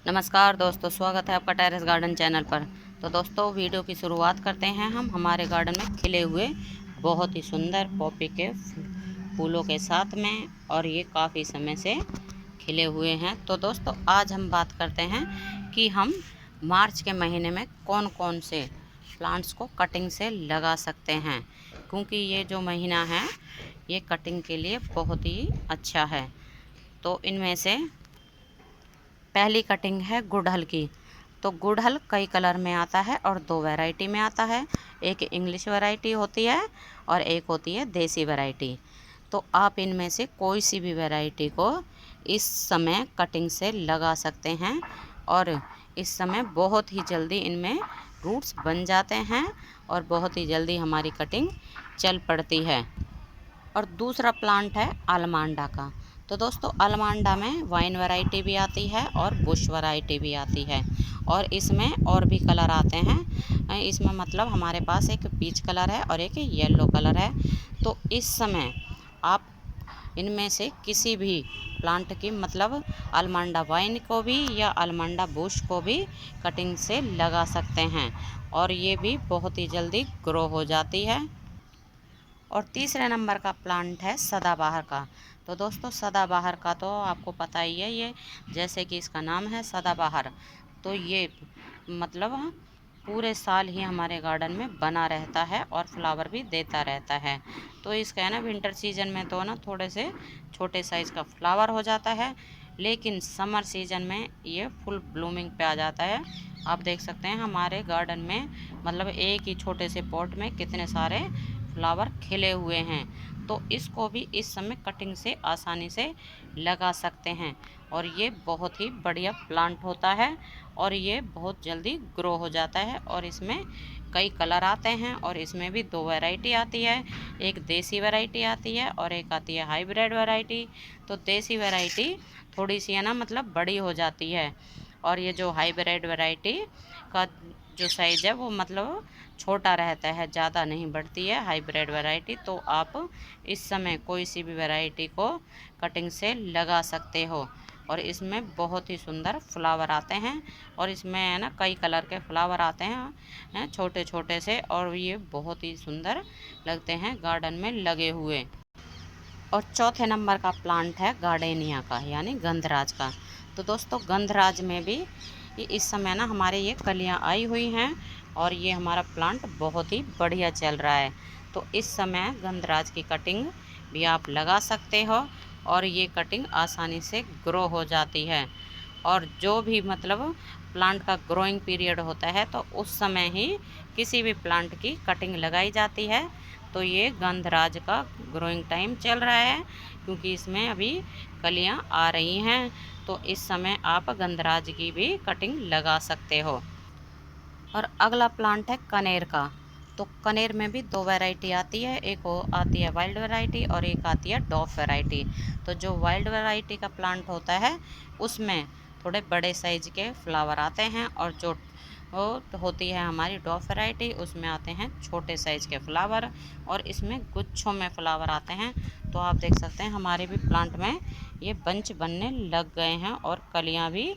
नमस्कार दोस्तों, स्वागत है आपका टेरेस गार्डन चैनल पर। तो दोस्तों, वीडियो की शुरुआत करते हैं हम हमारे गार्डन में खिले हुए बहुत ही सुंदर पॉपी के फूलों के साथ में, और ये काफ़ी समय से खिले हुए हैं। तो दोस्तों, आज हम बात करते हैं कि हम मार्च के महीने में कौन कौन से प्लांट्स को कटिंग से लगा सकते हैं, क्योंकि ये जो महीना है ये कटिंग के लिए बहुत ही अच्छा है। तो इनमें से पहली कटिंग है गुड़हल की। तो गुड़हल कई कलर में आता है और दो वैरायटी में आता है। एक इंग्लिश वैरायटी होती है और एक होती है देसी वैरायटी। तो आप इनमें से कोई सी भी वैरायटी को इस समय कटिंग से लगा सकते हैं, और इस समय बहुत ही जल्दी इनमें रूट्स बन जाते हैं और बहुत ही जल्दी हमारी कटिंग चल पड़ती है। और दूसरा प्लांट है अलमांडा का। तो दोस्तों, अलमांडा में वाइन वैरायटी भी आती है और बुश वैरायटी भी आती है, और इसमें और भी कलर आते हैं। इसमें मतलब हमारे पास एक पीच कलर है और एक येलो कलर है। तो इस समय आप इनमें से किसी भी प्लांट की मतलब अलमांडा वाइन को भी या अलमांडा बुश को भी कटिंग से लगा सकते हैं, और ये भी बहुत ही जल्दी ग्रो हो जाती है। और तीसरे नंबर का प्लांट है सदाबहार का। तो दोस्तों, सदाबहार का तो आपको पता ही है, ये जैसे कि इसका नाम है सदाबहार, तो ये मतलब पूरे साल ही हमारे गार्डन में बना रहता है और फ्लावर भी देता रहता है। तो इसका है ना, विंटर सीजन में तो ना थोड़े से छोटे साइज़ का फ्लावर हो जाता है, लेकिन समर सीजन में ये फुल ब्लूमिंग पे आ जाता है। आप देख सकते हैं हमारे गार्डन में मतलब एक ही छोटे से पॉट में कितने सारे फ्लावर खिले हुए हैं। तो इसको भी इस समय कटिंग से आसानी से लगा सकते हैं, और ये बहुत ही बढ़िया प्लांट होता है और ये बहुत जल्दी ग्रो हो जाता है। और इसमें कई कलर आते हैं, और इसमें भी दो वैरायटी आती है, एक देसी वैरायटी आती है और एक आती है हाइब्रिड वैरायटी। तो देसी वैरायटी थोड़ी सी है ना मतलब बड़ी हो जाती है, और ये जो हाइब्रिड वैरायटी का जो साइज़ है वो मतलब छोटा रहता है, ज़्यादा नहीं बढ़ती है हाइब्रिड वैरायटी। तो आप इस समय कोई सी भी वैरायटी को कटिंग से लगा सकते हो, और इसमें बहुत ही सुंदर फ्लावर आते हैं, और इसमें है ना कई कलर के फ्लावर आते हैं छोटे छोटे से, और ये बहुत ही सुंदर लगते हैं गार्डन में लगे हुए। और चौथे नंबर का प्लांट है गार्डेनिया का, यानी गंधराज का। तो दोस्तों, गंधराज में भी इस समय ना हमारे ये कलियां आई हुई हैं, और ये हमारा प्लांट बहुत ही बढ़िया चल रहा है। तो इस समय गंधराज की कटिंग भी आप लगा सकते हो, और ये कटिंग आसानी से ग्रो हो जाती है। और जो भी मतलब प्लांट का ग्रोइंग पीरियड होता है तो उस समय ही किसी भी प्लांट की कटिंग लगाई जाती है। तो ये गंधराज का ग्रोइंग टाइम चल रहा है, क्योंकि इसमें अभी कलियां आ रही हैं। तो इस समय आप गंधराज की भी कटिंग लगा सकते हो। और अगला प्लांट है कनेर का। तो कनेर में भी दो वैरायटी आती है, एक आती है वाइल्ड वैरायटी और एक आती है डॉफ वैरायटी। तो जो वाइल्ड वैरायटी का प्लांट होता है उसमें थोड़े बड़े साइज के फ्लावर आते हैं, और जो वो होती है हमारी डॉफ वैरायटी उसमें आते हैं छोटे साइज़ के फ्लावर, और इसमें गुच्छों में फ्लावर आते हैं। तो आप देख सकते हैं हमारे भी प्लांट में ये बंच बनने लग गए हैं और कलियां भी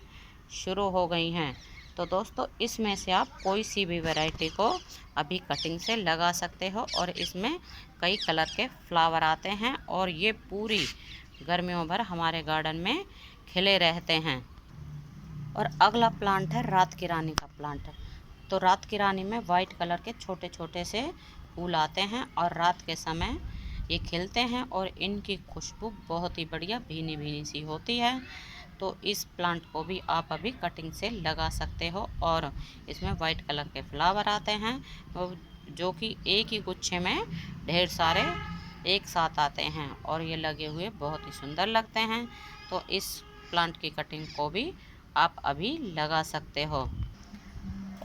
शुरू हो गई हैं। तो दोस्तों, इसमें से आप कोई सी भी वैरायटी को अभी कटिंग से लगा सकते हो, और इसमें कई कलर के फ्लावर आते हैं, और ये पूरी गर्मियों भर हमारे गार्डन में खिले रहते हैं। और अगला प्लांट है रात की रानी का प्लांट। तो रात की रानी में वाइट कलर के छोटे छोटे से फूल आते हैं, और रात के समय ये खिलते हैं, और इनकी खुशबू बहुत ही बढ़िया भीनी भीनी सी होती है। तो इस प्लांट को भी आप अभी कटिंग से लगा सकते हो, और इसमें वाइट कलर के फ्लावर आते हैं जो कि एक ही गुच्छे में ढेर सारे एक साथ आते हैं, और ये लगे हुए बहुत ही सुंदर लगते हैं। तो इस प्लांट की कटिंग को भी आप अभी लगा सकते हो।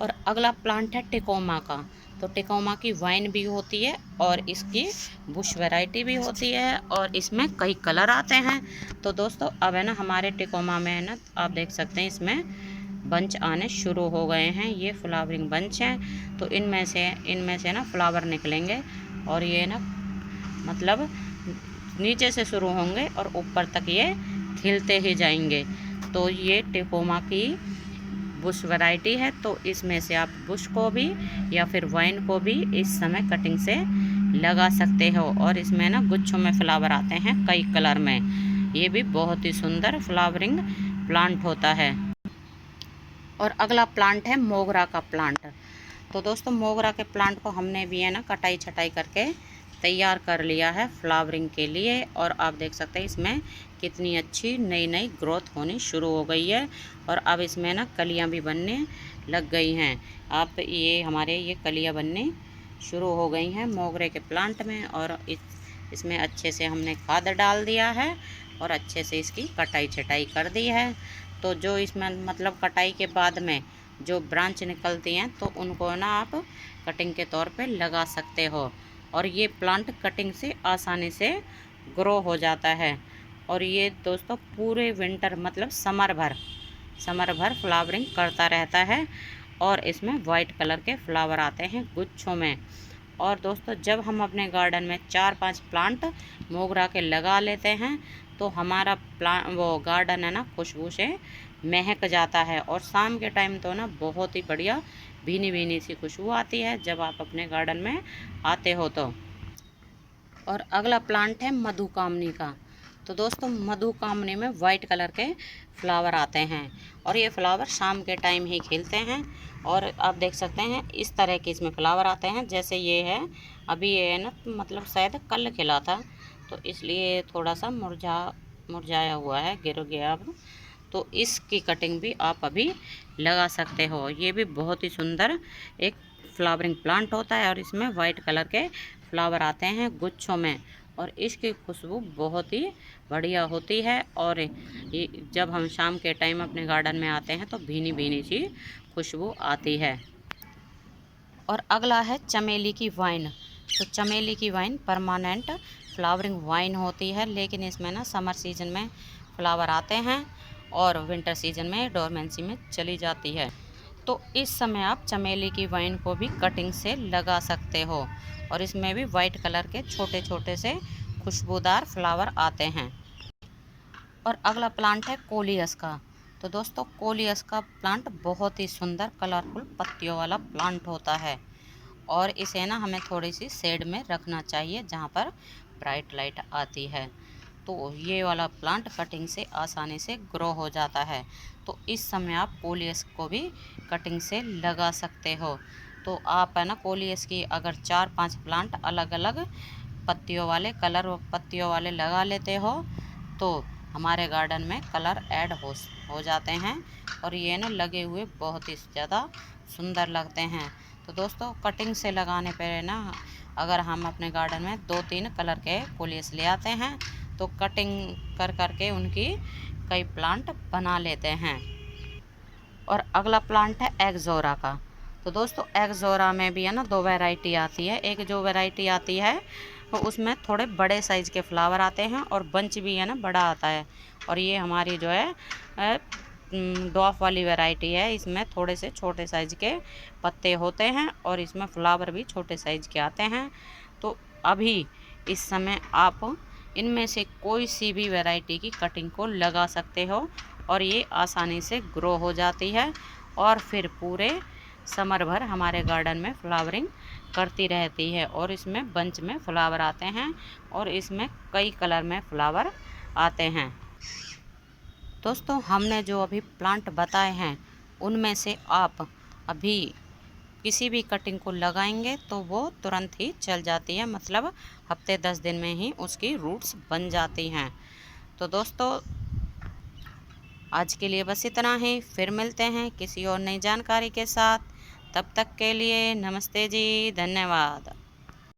और अगला प्लांट है टिकोमा का। तो टिकोमा की वाइन भी होती है और इसकी बुश वैरायटी भी होती है, और इसमें कई कलर आते हैं। तो दोस्तों, अब है ना हमारे टिकोमा में है ना आप देख सकते हैं इसमें बंच आने शुरू हो गए हैं, ये फ्लावरिंग बंच हैं। तो इनमें से ना फ्लावर निकलेंगे, और ये ना मतलब नीचे से शुरू होंगे और ऊपर तक ये खिलते ही जाएंगे। तो ये टिकोमा की बुश वैरायटी है, तो इसमें से आप बुश को भी या फिर वाइन को भी इस समय कटिंग से लगा सकते हो। और इसमें ना गुच्छों में फ्लावर आते हैं कई कलर में। ये भी बहुत ही सुंदर फ्लावरिंग प्लांट होता है। और अगला प्लांट है मोगरा का प्लांट। तो दोस्तों मोगरा के प्लांट को हमने भी है ना कटाई छटाई करके तैयार कर लिया है फ्लावरिंग के लिए। और आप देख सकते हैं इसमें कितनी अच्छी नई नई ग्रोथ होनी शुरू हो गई है। और अब इसमें ना कलियां भी बनने लग गई हैं। आप ये हमारे ये कलियां बनने शुरू हो गई हैं मोगरे के प्लांट में। और इसमें अच्छे से हमने खाद डाल दिया है और अच्छे से इसकी कटाई छटाई कर दी है। तो जो इसमें मतलब कटाई के बाद में जो ब्रांच निकलती हैं तो उनको ना आप कटिंग के तौर पे लगा सकते हो। और ये प्लांट कटिंग से आसानी से ग्रो हो जाता है। और ये दोस्तों पूरे विंटर मतलब समर भर फ्लावरिंग करता रहता है। और इसमें वाइट कलर के फ्लावर आते हैं गुच्छों में। और दोस्तों जब हम अपने गार्डन में 4-5 प्लांट मोगरा के लगा लेते हैं तो हमारा वो गार्डन है ना खुशबू से महक जाता है। और शाम के टाइम तो ना बहुत ही बढ़िया भीनी भीनी सी खुशबू आती है जब आप अपने गार्डन में आते हो तो। और अगला प्लांट है मधुकामनी का। तो दोस्तों मधुकामनी में वाइट कलर के फ्लावर आते हैं और ये फ्लावर शाम के टाइम ही खिलते हैं। और आप देख सकते हैं इस तरह के इसमें फ्लावर आते हैं। जैसे ये है अभी ये है ना मतलब शायद कल खिला था तो इसलिए थोड़ा सा मुरझाया हुआ है, गिर गया अब। तो इसकी कटिंग भी आप अभी लगा सकते हो। ये भी बहुत ही सुंदर एक फ्लावरिंग प्लांट होता है और इसमें वाइट कलर के फ्लावर आते हैं गुच्छों में। और इसकी खुशबू बहुत ही बढ़िया होती है। और ये जब हम शाम के टाइम अपने गार्डन में आते हैं तो भीनी भीनी सी खुशबू आती है। और अगला है चमेली की वाइन। तो चमेली की वाइन परमानेंट फ्लावरिंग वाइन होती है, लेकिन इसमें ना समर सीजन में फ्लावर आते हैं और विंटर सीजन में डोरमेंसी में चली जाती है। तो इस समय आप चमेली की वाइन को भी कटिंग से लगा सकते हो। और इसमें भी वाइट कलर के छोटे छोटे से खुशबूदार फ्लावर आते हैं। और अगला प्लांट है कोलियस का। तो दोस्तों कोलियस का प्लांट बहुत ही सुंदर कलरफुल पत्तियों वाला प्लांट होता है। और इसे ना हमें थोड़ी सी शेड में रखना चाहिए जहाँ पर ब्राइट लाइट आती है। तो ये वाला प्लांट कटिंग से आसानी से ग्रो हो जाता है। तो इस समय आप कोलियस को भी कटिंग से लगा सकते हो। तो आप है ना कोलियस की अगर 4-5 प्लांट अलग अलग पत्तियों वाले लगा लेते हो तो हमारे गार्डन में कलर ऐड हो जाते हैं। और ये ना लगे हुए बहुत ही ज़्यादा सुंदर लगते हैं। तो दोस्तों कटिंग से लगाने पर ना अगर हम अपने गार्डन में 2-3 कलर के कोलियस ले आते हैं तो कटिंग कर के उनकी कई प्लांट बना लेते हैं। और अगला प्लांट है एग्जोरा का। तो दोस्तों एग्जोरा में भी है ना 2 वैरायटी आती है। एक जो वैरायटी आती है तो उसमें थोड़े बड़े साइज़ के फ्लावर आते हैं और बंच भी है ना बड़ा आता है। और ये हमारी जो है डॉफ वाली वैरायटी है। इसमें थोड़े से छोटे साइज़ के पत्ते होते हैं और इसमें फ्लावर भी छोटे साइज़ के आते हैं। तो अभी इस समय आप इनमें से कोई सी भी वैरायटी की कटिंग को लगा सकते हो और ये आसानी से ग्रो हो जाती है। और फिर पूरे समर भर हमारे गार्डन में फ्लावरिंग करती रहती है। और इसमें बंच में फ्लावर आते हैं और इसमें कई कलर में फ्लावर आते हैं। दोस्तों हमने जो अभी प्लांट बताए हैं उनमें से आप अभी किसी भी कटिंग को लगाएंगे तो वो तुरंत ही चल जाती है, मतलब हफ्ते 10 दिन में ही उसकी रूट्स बन जाती हैं। तो दोस्तों आज के लिए बस इतना ही, फिर मिलते हैं किसी और नई जानकारी के साथ। तब तक के लिए नमस्ते जी, धन्यवाद।